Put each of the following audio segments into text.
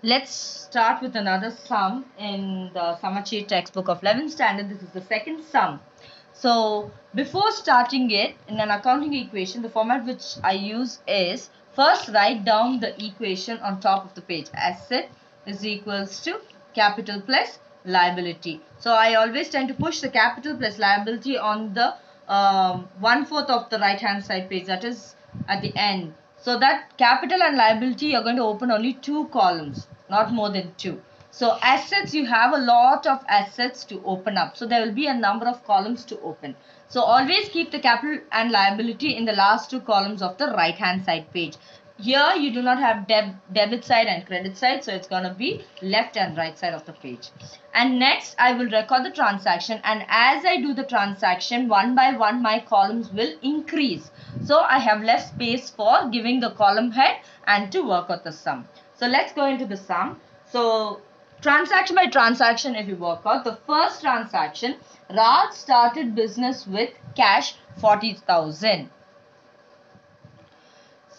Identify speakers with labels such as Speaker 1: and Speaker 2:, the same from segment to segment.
Speaker 1: Let's start with another sum in the summer cheat textbook of 11th standard. This is the second sum. So before starting it in an accounting equation, the format which I use is first write down the equation on top of the page. Asset is equals to capital plus liability. So I always tend to push the capital plus liability on the 1/4 of the right hand side page, that is at the end. So that capital and liability, you're going to open only two columns, not more than two. So assets, you have a lot of assets to open up. So there will be a number of columns to open. So always keep the capital and liability in the last two columns of the right hand side page. Here you do not have debit side and credit side, so it's going to be left and right side of the page. And next I will record the transaction, and as I do the transaction, one by one my columns will increase. So I have left space for giving the column head and to work out the sum. So let's go into the sum. So transaction by transaction, if you work out the first transaction, Raj started business with cash 40,000.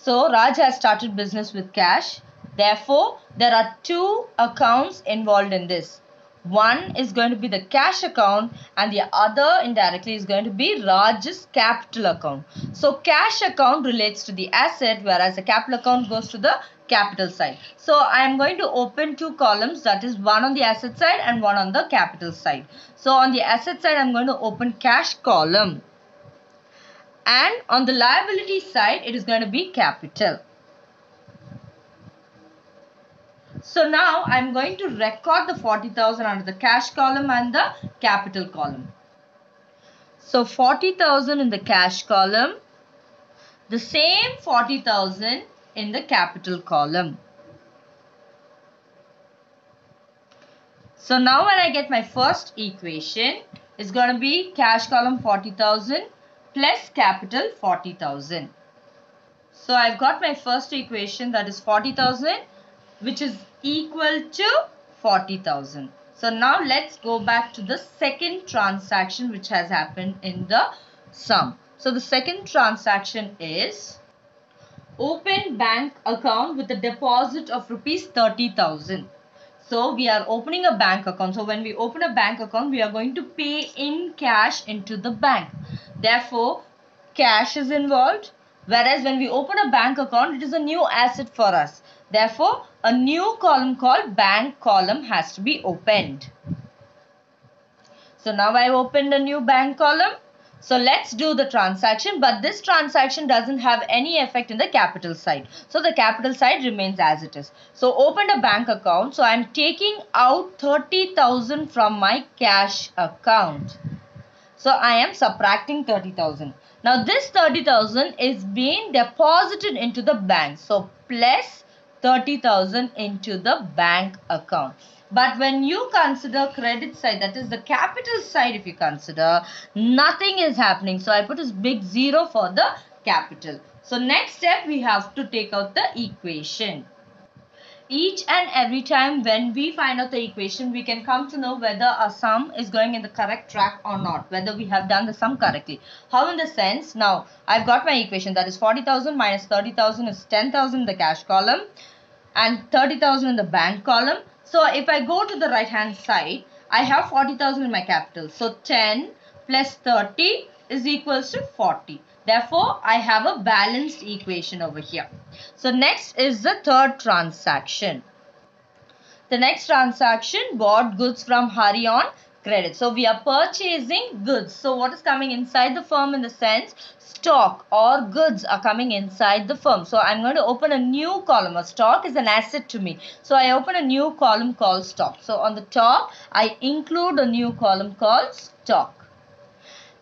Speaker 1: So Raj has started business with cash. Therefore, there are two accounts involved in this. One is going to be the cash account and the other indirectly is going to be Raj's capital account. So cash account relates to the asset, whereas the capital account goes to the capital side. So I am going to open two columns, that is one on the asset side and one on the capital side. So on the asset side I am going to open cash column. And on the liability side, it is going to be capital. So now I'm going to record the 40,000 under the cash column and the capital column. So 40,000 in the cash column, the same 40,000 in the capital column. So now when I get my first equation, it's going to be cash column 40,000 plus capital 40,000. So I've got my first equation, that is 40,000, which is equal to 40,000. So now let's go back to the second transaction which has happened in the sum. So the second transaction is open bank account with a deposit of rupees 30,000. So we are opening a bank account. So when we open a bank account, we are going to pay in cash into the bank. Therefore, cash is involved. Whereas when we open a bank account, it is a new asset for us. Therefore, a new column called bank column has to be opened. So now I have opened a new bank column. So let's do the transaction, but this transaction doesn't have any effect in the capital side. So the capital side remains as it is. So opened a bank account. So I'm taking out 30,000 from my cash account. So I am subtracting 30,000. Now this 30,000 is being deposited into the bank. So plus 30,000 into the bank account. But when you consider credit side, that is the capital side, if you consider, nothing is happening. So I put a big 0 for the capital. So next step, we have to take out the equation. Each and every time when we find out the equation, we can come to know whether a sum is going in the correct track or not, whether we have done the sum correctly. How in the sense, now I've got my equation, that is 40,000 minus 30,000 is 10,000 in the cash column and 30,000 in the bank column. So if I go to the right hand side, I have 40,000 in my capital. So 10 plus 30 is equals to 40. Therefore, I have a balanced equation over here. So next is the third transaction. The next transaction, bought goods from Hari on credit. So we are purchasing goods. So what is coming inside the firm in the sense, stock or goods are coming inside the firm. So I'm going to open a new column. A stock is an asset to me. So I open a new column called stock. So on the top, I include a new column called stock.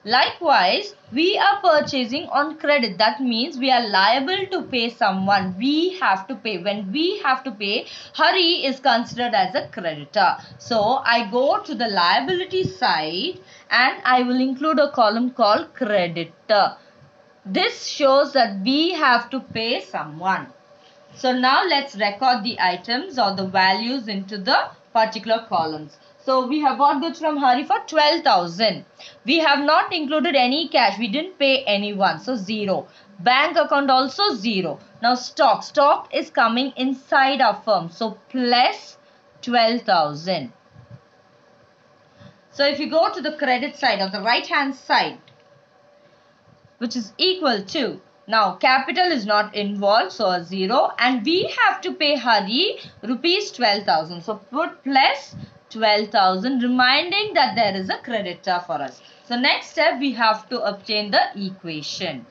Speaker 1: Likewise, we are purchasing on credit. That means we are liable to pay someone. We have to pay. When we have to pay, Hari is considered as a creditor. So I go to the liability side and I will include a column called creditor. This shows that we have to pay someone. So now let's record the items or the values into the particular columns. So we have bought goods from Hari for 12,000. We have not included any cash. We didn't pay anyone. So 0. Bank account also 0. Now stock. Stock is coming inside our firm. So plus 12,000. So if you go to the credit side or the right hand side, which is equal to, now capital is not involved, so a 0, and we have to pay Hari rupees 12,000. So put plus 12,000, reminding that there is a creditor for us. So next step, we have to obtain the equation.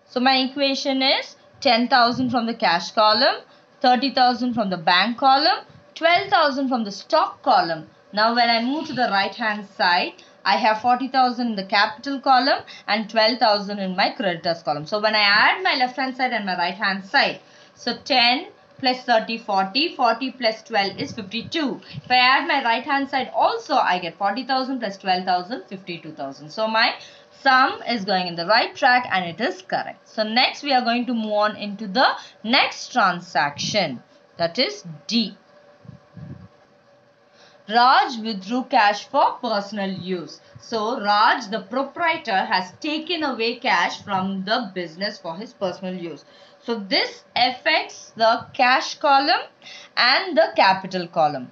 Speaker 1: So my equation is 10,000 from the cash column, 30,000 from the bank column, 12,000 from the stock column. Now when I move to the right hand side, I have 40,000 in the capital column and 12,000 in my creditors column. So when I add my left hand side and my right hand side, so 10 plus 30, 40, 40 plus 12 is 52. If I add my right hand side also, I get 40,000 plus 12,000, 52,000. So my sum is going in the right track and it is correct. So next we are going to move on into the next transaction, that is D. Raj withdrew cash for personal use. So Raj, the proprietor, has taken away cash from the business for his personal use. So this affects the cash column and the capital column.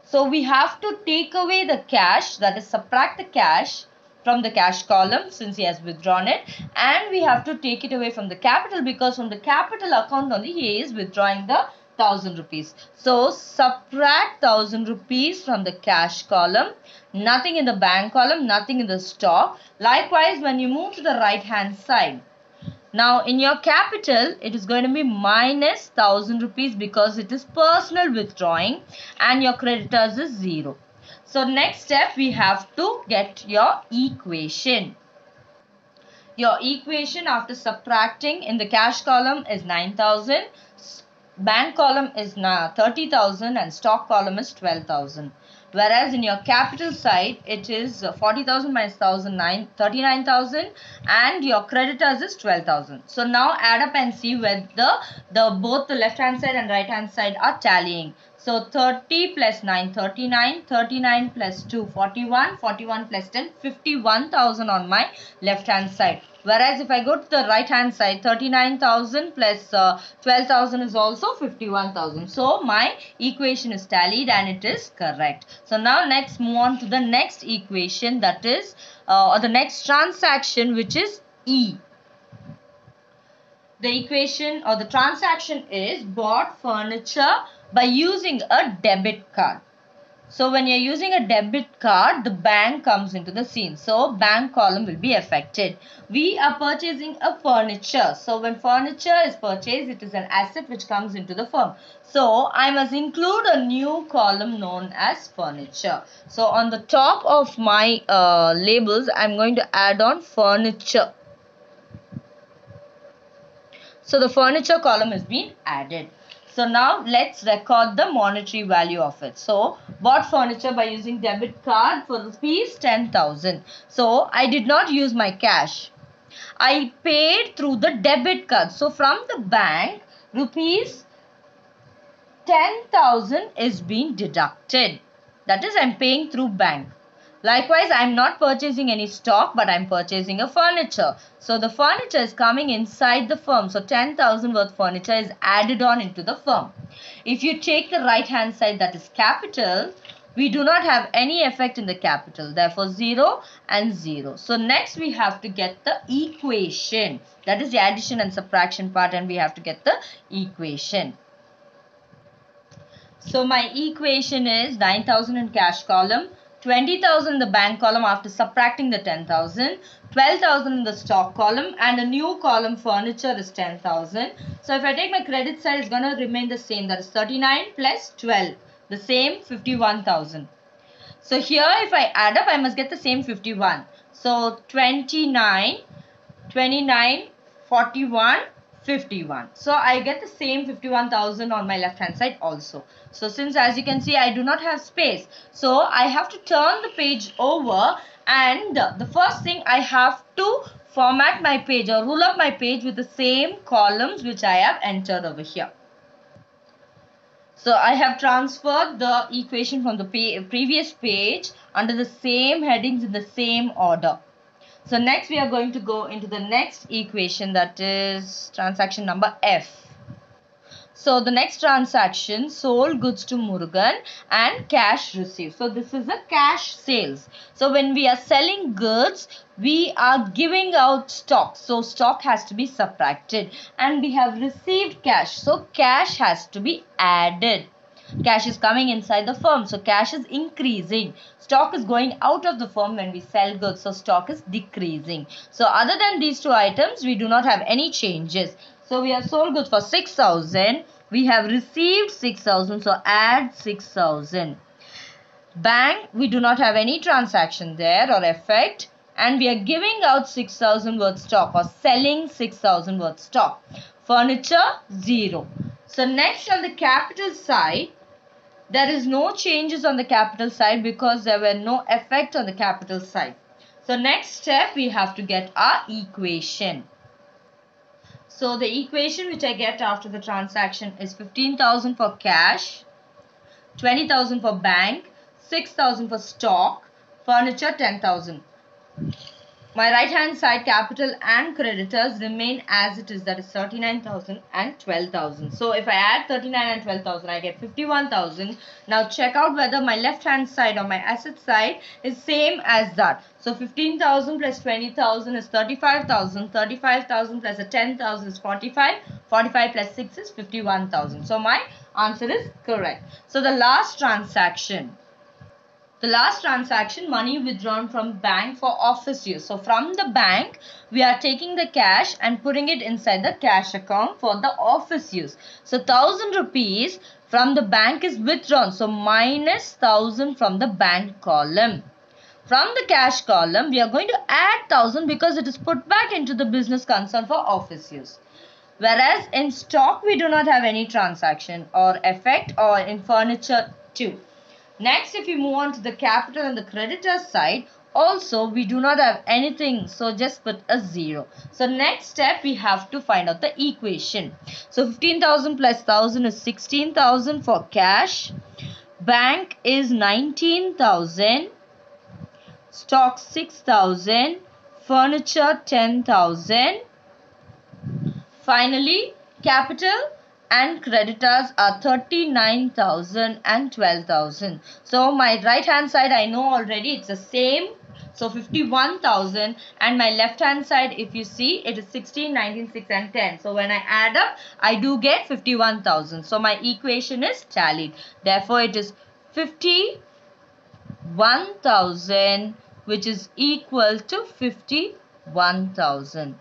Speaker 1: So we have to take away the cash, that is subtract the cash from the cash column since he has withdrawn it, and we have to take it away from the capital because from the capital account only he is withdrawing the 1,000 rupees. So subtract 1,000 rupees from the cash column, nothing in the bank column, nothing in the stock. Likewise, when you move to the right hand side, now in your capital it is going to be minus 1,000 rupees because it is personal withdrawing and your creditors is 0. So next step, we have to get your equation. Your equation after subtracting in the cash column is 9,000, bank column is 30,000 and stock column is 12,000. Whereas in your capital side, it is 40,000 minus 1,009, 39,000 and your creditors is 12,000. So now add up and see whether both the left hand side and right hand side are tallying. So 30 plus 9, 39, 39 plus 2, 41, 41 plus 10, 51,000 on my left hand side. Whereas if I go to the right hand side, 39,000 plus 12,000 is also 51,000. So my equation is tallied and it is correct. So now next move on to the next equation, that is or the next transaction, which is E. The equation or the transaction is bought furniture by using a debit card. So when you're using a debit card, the bank comes into the scene. So bank column will be affected. We are purchasing a furniture. So when furniture is purchased, it is an asset which comes into the firm. So I must include a new column known as furniture. So on the top of my labels, I'm going to add on furniture. So the furniture column has been added. So now let's record the monetary value of it. So bought furniture by using debit card for rupees 10,000. So I did not use my cash. I paid through the debit card. So from the bank, rupees 10,000 is being deducted. That is, I'm paying through bank. Likewise, I am not purchasing any stock, but I am purchasing a furniture. So the furniture is coming inside the firm. So 10,000 worth furniture is added on into the firm. If you take the right hand side, that is capital, we do not have any effect in the capital. Therefore 0 and 0. So next we have to get the equation. That is the addition and subtraction part, and we have to get the equation. So my equation is 9,000 in cash column, 20,000 in the bank column after subtracting the 10,000, 12,000 in the stock column, and a new column furniture is 10,000. So if I take my credit side, it's going to remain the same, that is 39 plus 12, the same 51,000. So here if I add up, I must get the same 51. So 29, 29, 41, 51. So I get the same 51,000 on my left hand side also. So since, as you can see, I do not have space, so I have to turn the page over, and the first thing I have to format my page or rule up my page with the same columns which I have entered over here. So I have transferred the equation from the previous page under the same headings in the same order. So next we are going to go into the next equation, that is transaction number F. So the next transaction, sold goods to Murugan and cash received. So this is a cash sales. So when we are selling goods, we are giving out stock. So stock has to be subtracted, and we have received cash. So cash has to be added. Cash is coming inside the firm, so cash is increasing. Stock is going out of the firm when we sell goods, so stock is decreasing. So other than these two items, we do not have any changes. So we have sold goods for 6,000. We have received 6,000, so add 6,000. Bank, we do not have any transaction there or effect, and we are giving out 6,000 worth stock or selling 6,000 worth stock. Furniture, 0. So next on the capital side, there is no changes on the capital side because there were no effect on the capital side. So next step, we have to get our equation. So the equation which I get after the transaction is 15,000 for cash, 20,000 for bank, 6,000 for stock, furniture 10,000. My right hand side capital and creditors remain as it is, that is 39,000 and 12,000. So if I add 39 and 12,000, I get 51,000. Now check out whether my left hand side or my asset side is same as that. So 15,000 plus 20,000 is 35,000. 35,000 plus a 10,000 is 45. 45 plus 6 is 51,000. So my answer is correct. So the last transaction. The last transaction, money withdrawn from bank for office use. So from the bank, we are taking the cash and putting it inside the cash account for the office use. So 1,000 rupees from the bank is withdrawn. So minus 1,000 from the bank column. From the cash column, we are going to add 1,000 because it is put back into the business concern for office use. Whereas in stock, we do not have any transaction or effect, or in furniture too. Next, if we move on to the capital and the creditor side, also we do not have anything, so just put a 0. So next step, we have to find out the equation. So 15,000 plus 1,000 is 16,000 for cash. Bank is 19,000. Stock 6,000. Furniture 10,000. Finally, capital and creditors are 39,000 and 12,000. So my right hand side, I know already it's the same. So 51,000, and my left hand side, if you see, it is 16, 19, 6 and 10. So when I add up, I do get 51,000. So my equation is tallied. Therefore, it is 51,000, which is equal to 51,000.